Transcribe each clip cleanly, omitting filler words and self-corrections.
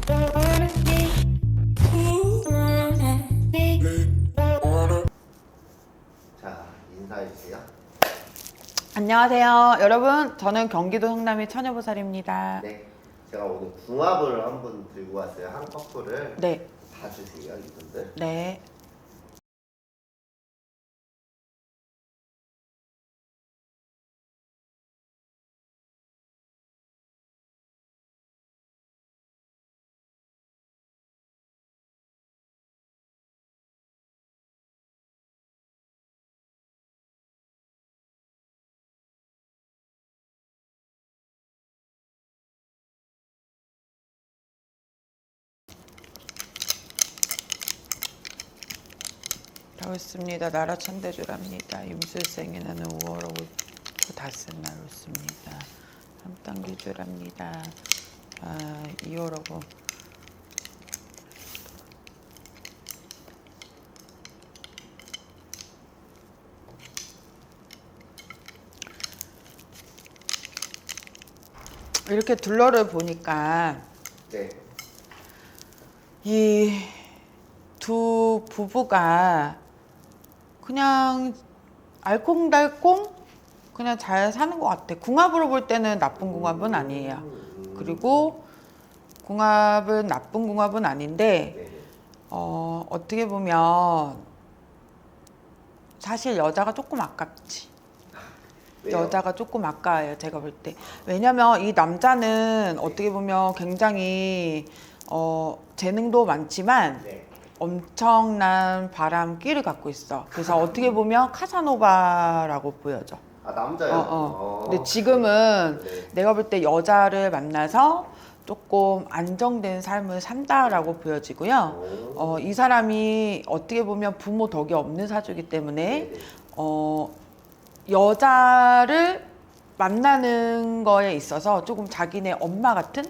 자, 인사해주세요. 안녕하세요. 여러분, 저는 경기도 성남의 처녀보살입니다. 네, 제가 오늘 궁합을 한 분 들고 왔어요. 한 커플을 네. 봐주세요, 이분들. 네. 그렇습니다. 나라 천대주랍니다. 임술생이 나는 5월하고 닷슨 날 올습니다. 삼단기주랍니다. 2월하고 이렇게 둘러를 보니까 네, 이 두 부부가 그냥 알콩달콩 그냥 잘 사는 것 같아. 궁합으로 볼 때는 나쁜 궁합은 아니에요. 그리고 궁합은 나쁜 궁합은 아닌데 네, 어떻게 보면 사실 여자가 조금 아깝지. 왜요? 여자가 조금 아까워요, 제가 볼 때. 왜냐면 이 남자는 어떻게 보면 굉장히 재능도 많지만 네. 엄청난 바람기를 갖고 있어. 그래서 어떻게 보면 카사노바라고 보여져. 아, 남자요? 근데 지금은 네. 내가 볼 때 여자를 만나서 조금 안정된 삶을 산다라고 보여지고요. 이 사람이 어떻게 보면 부모 덕이 없는 사주이기 때문에 네네. 여자를 만나는 거에 있어서 조금 자기네 엄마 같은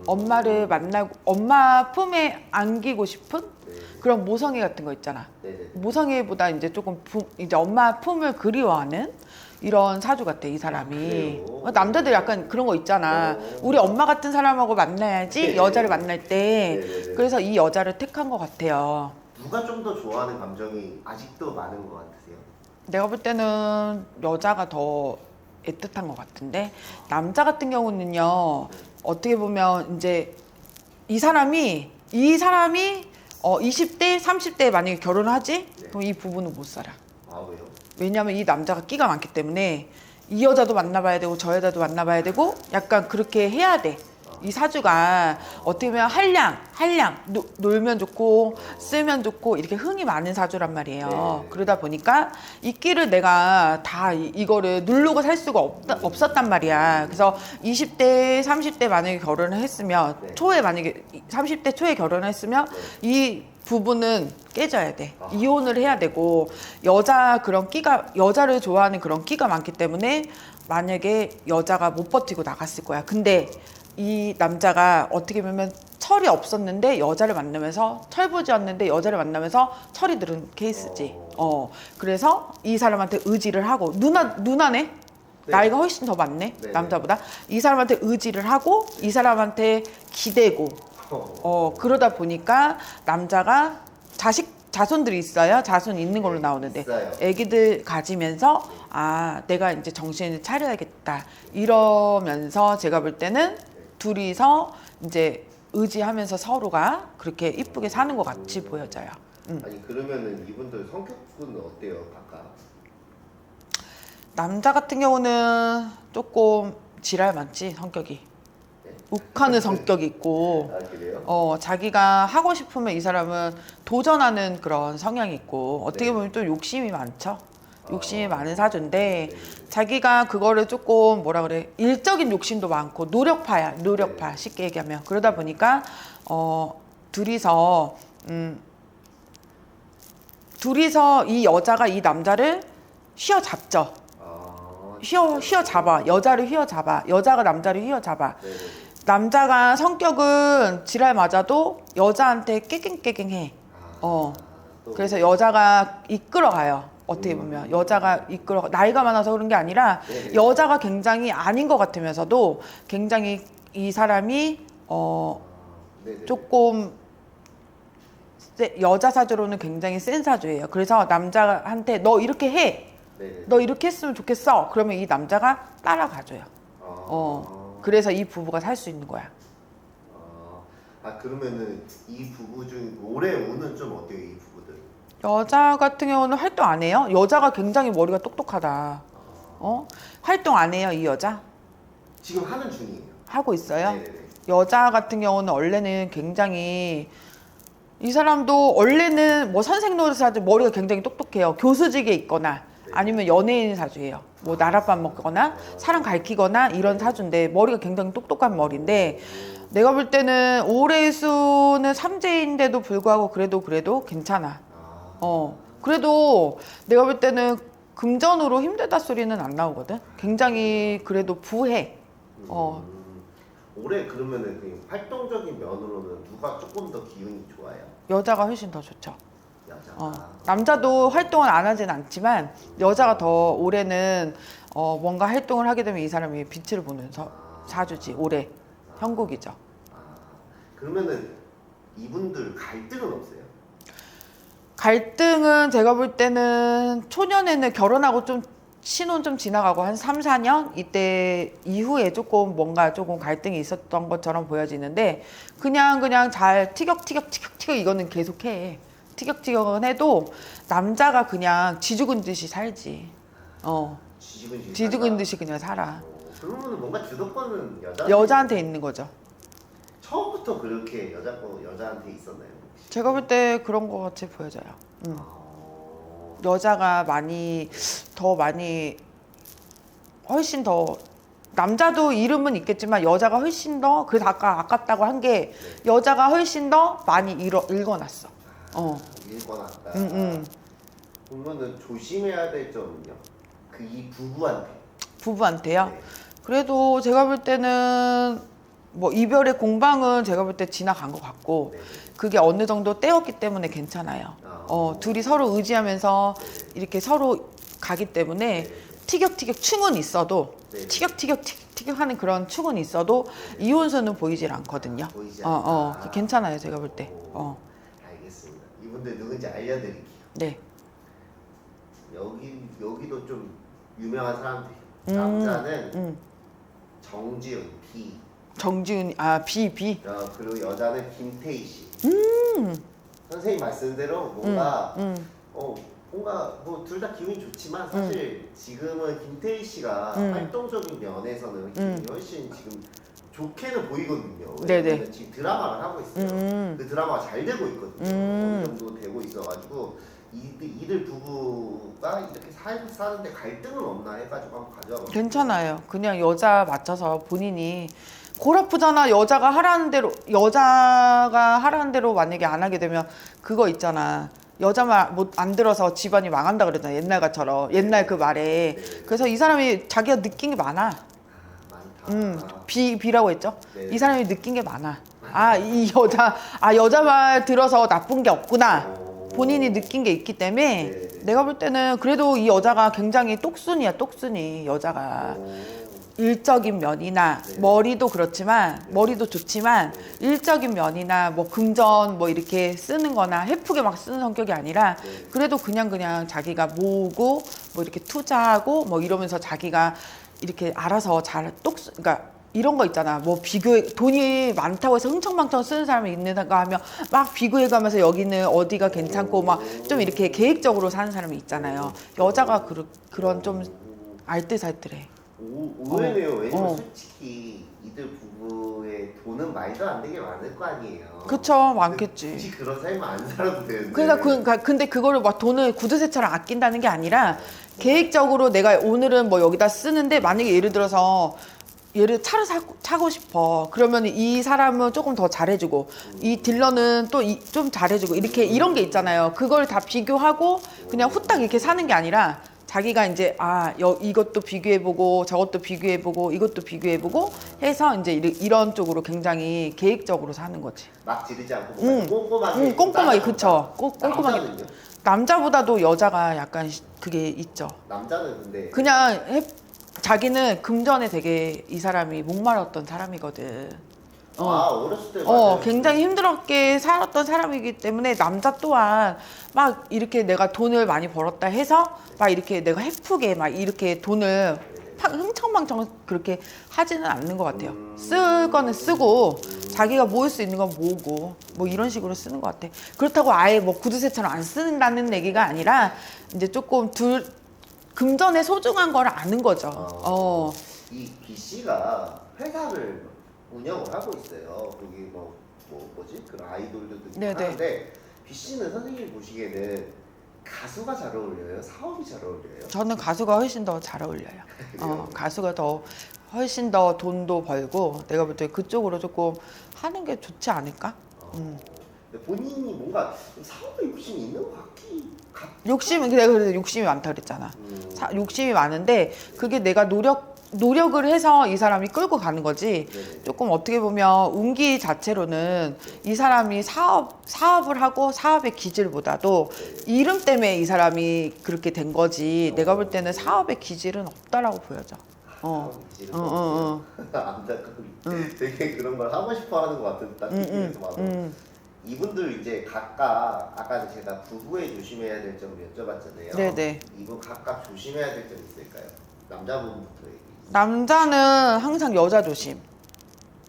엄마를 만나고 엄마 품에 안기고 싶은 네. 그런 모성애 같은 거 있잖아. 네네. 모성애보다 이제 조금 이제 엄마 품을 그리워하는 이런 사주 같아, 이 사람이. 그래요? 남자들 약간 그런 거 있잖아. 우리 엄마 같은 사람하고 만나야지 네네. 여자를 만날 때. 네네네. 그래서 이 여자를 택한 것 같아요. 누가 좀 더 좋아하는 감정이 아직도 많은 것 같으세요? 내가 볼 때는 여자가 더 애틋한 것 같은데 남자 같은 경우는요 어떻게 보면 이제 이 사람이 20대 30대에 만약에 결혼하지 네. 그럼 이 부부는 못 살아. 아, 왜요? 왜냐면 이 남자가 끼가 많기 때문에 이 여자도 만나봐야 되고 저 여자도 만나봐야 되고 약간 그렇게 해야 돼. 이 사주가 어떻게 보면 한량 놀면 좋고 쓰면 좋고 이렇게 흥이 많은 사주란 말이에요. 네. 그러다 보니까 이 끼를 내가 다 이거를 누르고 살 수가 없었단 말이야. 그래서 20대 30대 만약에 결혼을 했으면 네. 초에 만약에 30대 초에 결혼을 했으면 이 부부는 깨져야 돼. 아. 이혼을 해야 되고 여자를 좋아하는 그런 끼가 많기 때문에 만약에 여자가 못 버티고 나갔을 거야. 근데 이 남자가 어떻게 보면 철이 없었는데 여자를 만나면서 철부지였는데 여자를 만나면서 철이 들은 케이스지. 그래서 이 사람한테 의지를 하고 누나네? 네. 나이가 훨씬 더 많네. 네네. 남자보다. 이 사람한테 의지를 하고 이 사람한테 기대고 그러다 보니까 남자가 자손들이 있어요. 자손 있는 걸로 나오는데 있어요. 애기들 가지면서 내가 이제 정신을 차려야겠다 이러면서 제가 볼 때는 둘이서 이제 의지하면서 서로가 그렇게 이쁘게 사는 것 같이 보여져요. 아니, 그러면은 이분들 성격은 어때요, 각각? 남자 같은 경우는 조금 지랄 많지, 성격이. 네. 욱하는 성격이 있고 아, 그래요? 자기가 하고 싶으면 이 사람은 도전하는 그런 성향이 있고 어떻게 네. 보면 또 욕심이 많죠. 욕심이 많은 사주인데 네. 자기가 그거를 조금 뭐라 그래 일적인 욕심도 많고 노력파야. 네. 쉽게 얘기하면. 그러다 보니까 둘이서 이 여자가 이 남자를 휘어잡죠. 휘어잡아. 여자를 휘어잡아. 여자가 남자를 휘어잡아. 네네. 남자가 성격은 지랄 맞아도 여자한테 깨갱깨갱해. 또 그래서 여자가 이끌어가요. 어떻게 보면 여자가 나이가 많아서 그런 게 아니라 네. 여자가 굉장히 아닌 것 같으면서도 굉장히 이 사람이 네네. 조금 여자 사주로는 굉장히 센 사주예요. 그래서 남자한테 너 이렇게 해. 네네. 너 이렇게 했으면 좋겠어. 그러면 이 남자가 따라가줘요. 그래서 이 부부가 살 수 있는 거야. 그러면은 이 부부 중 올해 운은 좀 어때요, 이 부부들? 여자 같은 경우는 활동 안 해요. 여자가 굉장히 머리가 똑똑하다. 활동 안 해요, 이 여자? 지금 하는 중이에요. 하고 있어요. 네네네. 여자 같은 경우는 원래는 굉장히 이 사람도 원래는 뭐 선생 노릇을 하지 머리가 굉장히 똑똑해요. 교수직에 있거나 아니면 연예인 사주예요. 뭐 나랏밥 먹거나 사람 가르치거나 이런 사주인데 머리가 굉장히 똑똑한 머리인데 내가 볼 때는 올해의 수는 삼재인데도 불구하고 그래도 괜찮아. 그래도 내가 볼 때는 금전으로 힘들다 소리는 안 나오거든. 굉장히 그래도 부해. 올해 그러면은 그 활동적인 면으로는 누가 조금 더 기운이 좋아요? 여자가 훨씬 더 좋죠. 여자가. 남자도 활동을 안 하진 않지만 여자가 더 올해는 뭔가 활동을 하게 되면 이 사람이 빛을 보는 사주지. 올해 형국이죠. 그러면은 이분들 갈등은 없어요? 갈등은 제가 볼 때는 초년에는 결혼하고 좀 신혼 좀 지나가고 한 3, 4년 이때 이후에 조금 뭔가 조금 갈등이 있었던 것처럼 보여지는데 그냥 잘 티격티격 이거는 계속해. 티격티격은 해도 남자가 그냥 지죽은 듯이 살지. 지죽은 듯이 그냥 살아. 그러면은 뭔가 주도권은 여자한테 있는 거죠. 처음부터 그렇게 여자한테 있었나요? 혹시? 제가 볼 때 그런 거 같이 보여져요. 여자가 더 많이 훨씬 더 남자도 이름은 있겠지만 여자가 훨씬 더 그래서 아까 아깝다고 한 게 여자가 훨씬 더 많이 읽어놨어. 읽어놨다. 그러면은 조심해야 될 점은요? 그 이 부부한테요? 네. 그래도 제가 볼 때는 뭐 이별의 공방은 제가 볼 때 지나간 것 같고 네. 그게 어느 정도 때웠기 때문에 괜찮아요. 둘이 서로 의지하면서 이렇게 서로 가기 때문에 티격티격 충은 있어도 티격티격 하는 그런 충은 있어도 이혼수는 보이질 않거든요. 보이지 않다. 괜찮아요. 제가 볼 때. 알겠습니다. 이분들 누군지 알려드릴게요. 네. 여기도 좀 유명한 사람들. 남자는 정지훈 B. 정지훈 B. 그리고 여자는 김태희 씨. 선생님 말씀대로 뭔가 뭔가 뭐 둘 다 기분이 좋지만 사실 지금은 김태희 씨가 활동적인 면에서는 훨씬 지금 좋게는 보이거든요. 네네. 왜냐면 지금 드라마를 하고 있어요. 그 드라마가 잘 되고 있거든요. 어느 정도 되고 있어가지고 이들 부부가 이렇게 사는데 갈등은 없나 해가지고 한번 가져와. 괜찮아요. 그냥 여자 맞춰서 본인이 골 아프잖아. 여자가 하라는 대로 만약에 안 하게 되면 그거 있잖아. 여자 말 못 안 들어서 집안이 망한다 그러잖아. 옛날 그 말에. 그래서 이 사람이 자기가 느낀 게 많아. 많다. B라고 했죠. 네. 이 사람이 느낀 게 많아. 여자 말 들어서 나쁜 게 없구나. 본인이 느낀 게 있기 때문에 내가 볼 때는 그래도 이 여자가 굉장히 똑순이야. 똑순이 여자가. 일적인 면이나 머리도 그렇지만 머리도 좋지만 일적인 면이나 뭐 금전 뭐 이렇게 쓰는 거나 헤프게 막 쓰는 성격이 아니라 그래도 그냥 자기가 모으고 뭐 이렇게 투자하고 뭐 이러면서 자기가 이렇게 알아서 그러니까 이런 거 있잖아. 뭐 돈이 많다고 해서 흥청망청 쓰는 사람이 있는가 하면 막 비교해가면서 여기는 어디가 괜찮고 막 좀 이렇게 계획적으로 사는 사람이 있잖아요. 여자가 그런 좀 알뜰살뜰해. 의외네요. 왜냐면 솔직히 이들 부부의 돈은 말도 안 되게 많을 거 아니에요. 그쵸, 많겠지. 굳이 그런 삶을 안 살아도 되는데. 근데 그거를 막 돈을 구두쇠처럼 아낀다는 게 아니라 계획적으로 내가 오늘은 뭐 여기다 쓰는데 만약에 예를 들어서 차를 사고 싶어. 그러면 이 사람은 조금 더 잘해주고 이 딜러는 또 좀 잘해주고 이런 게 있잖아요. 그걸 다 비교하고 그냥 후딱 이렇게 사는 게 아니라 자기가 이제 이것도 비교해보고 저것도 비교해보고 이것도 비교해보고 해서 이제 이런 쪽으로 굉장히 계획적으로 사는 거지. 막 지르지 않고 꼼꼼하게. 꼼꼼하게 그쵸. 꼼꼼하게. 남자는요? 남자보다도 여자가 약간 그게 있죠. 남자는 근데 그냥 자기는 금전에 되게 이 사람이 목말랐던 사람이거든. 어렸을 때 맞아요. 굉장히 힘들게 살았던 사람이기 때문에 남자 또한 막 이렇게 내가 돈을 많이 벌었다 해서 막 이렇게 내가 헤프게 막 이렇게 돈을 흥청망청 그렇게 하지는 않는 것 같아요. 쓸 거는 쓰고 자기가 모을 수 있는 건 모으고 뭐 이런 식으로 쓰는 것 같아. 그렇다고 아예 뭐 구두쇠처럼 안 쓴다는 얘기가 아니라 이제 조금 금전의 소중한 걸 아는 거죠. 이 B 씨가 회사를 운영을 하고 있어요. 거기 뭐지? 그런 아이돌들도 있고 네네. 하는데 B 씨는 선생님이 보시기에는 가수가 잘 어울려요? 사업이 잘 어울려요? 저는 가수가 훨씬 더 잘 어울려요. 그래요? 가수가 훨씬 더 돈도 벌고 내가 볼 때 그쪽으로 조금 하는 게 좋지 않을까? 근데 본인이 뭔가 좀 사업에 욕심이 있는 것 욕심은 내가 그래서 욕심이 많다 그랬잖아. 욕심이 많은데 그게 내가 노력을 해서 이 사람이 끌고 가는 거지. 네네. 조금 어떻게 보면 운기 자체로는 이 사람이 사업을 하고 사업의 기질보다도 이름 때문에 이 사람이 그렇게 된 거지. 내가 볼 때는 사업의 기질은 없다라고 보여져. 안타깝게 되게 그런 걸 하고 싶어 하는 것 같은 딱 느낌에서 봐도 이분들 이제 각각 아까 제가 부부에 조심해야 될 점을 여쭤봤잖아요. 네네. 이분 각각 조심해야 될 점 있을까요? 남자분부터 얘기해 주세요. 남자는 항상 여자 조심.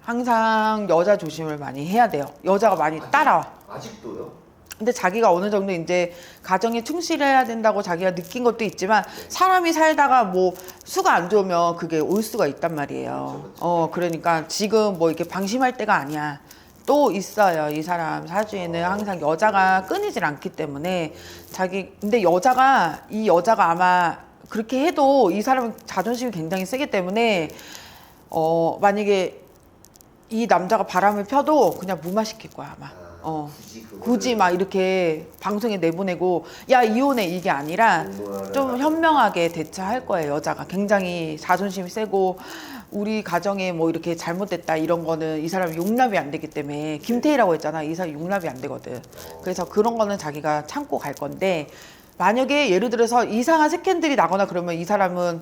항상 여자 조심을 많이 해야 돼요. 여자가 많이 따라와. 아직도요? 근데 자기가 어느 정도 이제 가정에 충실해야 된다고 자기가 느낀 것도 있지만 사람이 살다가 뭐 수가 안 좋으면 그게 올 수가 있단 말이에요. 그렇죠. 그러니까 지금 뭐 이렇게 방심할 때가 아니야. 또 있어요. 이 사람 사주에는 항상 여자가 끊이질 않기 때문에 근데 이 여자가 아마 그렇게 해도 이 사람은 자존심이 굉장히 세기 때문에 만약에 이 남자가 바람을 펴도 그냥 무마시킬 거야 아마. 굳이 막 이렇게 방송에 내보내고 야 이혼해 이게 아니라 좀 현명하게 대처할 거예요. 여자가 굉장히 자존심이 세고 우리 가정에 뭐 이렇게 잘못됐다 이런 거는 이 사람이 용납이 안 되기 때문에 김태희라고 했잖아. 이 사람이 용납이 안 되거든. 그래서 그런 거는 자기가 참고 갈 건데 만약에 예를 들어서 이상한 스캔들이 나거나 그러면 이 사람은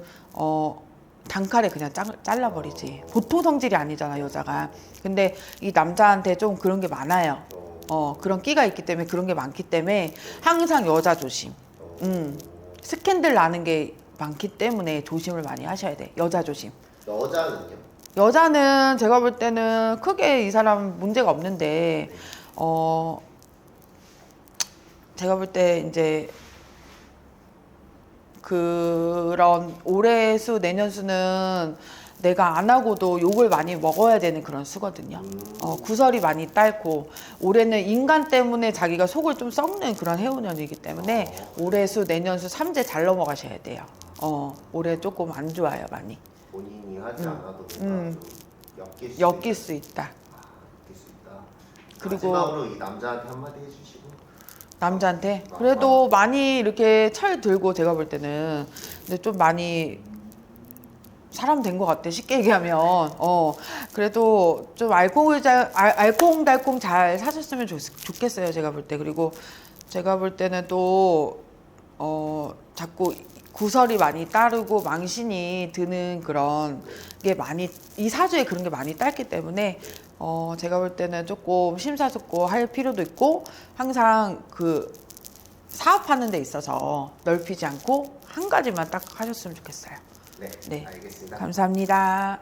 단칼에 그냥 잘라버리지. 보통 성질이 아니잖아 여자가. 근데 이 남자한테 좀 그런 게 많아요. 그런 끼가 있기 때문에 그런 게 많기 때문에 항상 여자 조심. 스캔들 나는 게 많기 때문에 조심을 많이 하셔야 돼. 여자 조심. 여자는요? 여자는 제가 볼 때는 크게 이 사람 문제가 없는데 제가 볼 때 이제 그런 올해 수 내년 수는 내가 안 하고도 욕을 많이 먹어야 되는 그런 수거든요. 구설이 많이 딸고 올해는 인간 때문에 자기가 속을 좀 썩는 그런 해운년이기 때문에 올해 수 내년 수 3재 잘 넘어가셔야 돼요. 올해 조금 안 좋아요 많이. 본인이 하지 않아도 뭔가 좀 엮일 수 있다. 엮일 수 있다. 그리고 마지막으로 이 남자한테 한마디 해주시고. 남자한테 그래도 많이 이렇게 철 들고 제가 볼 때는 근데 좀 많이 사람 된 것 같아 쉽게 얘기하면 그래도 좀 알콩달콩 잘 사셨으면 좋겠어요 제가 볼 때. 그리고 제가 볼 때는 또 자꾸 구설이 많이 따르고 망신이 드는 그런 게 많이 이 사주에 그런 게 많이 딸기 때문에 제가 볼 때는 조금 심사숙고할 필요도 있고 항상 그 사업하는 데 있어서 넓히지 않고 한 가지만 딱 하셨으면 좋겠어요. 네, 네. 알겠습니다. 감사합니다.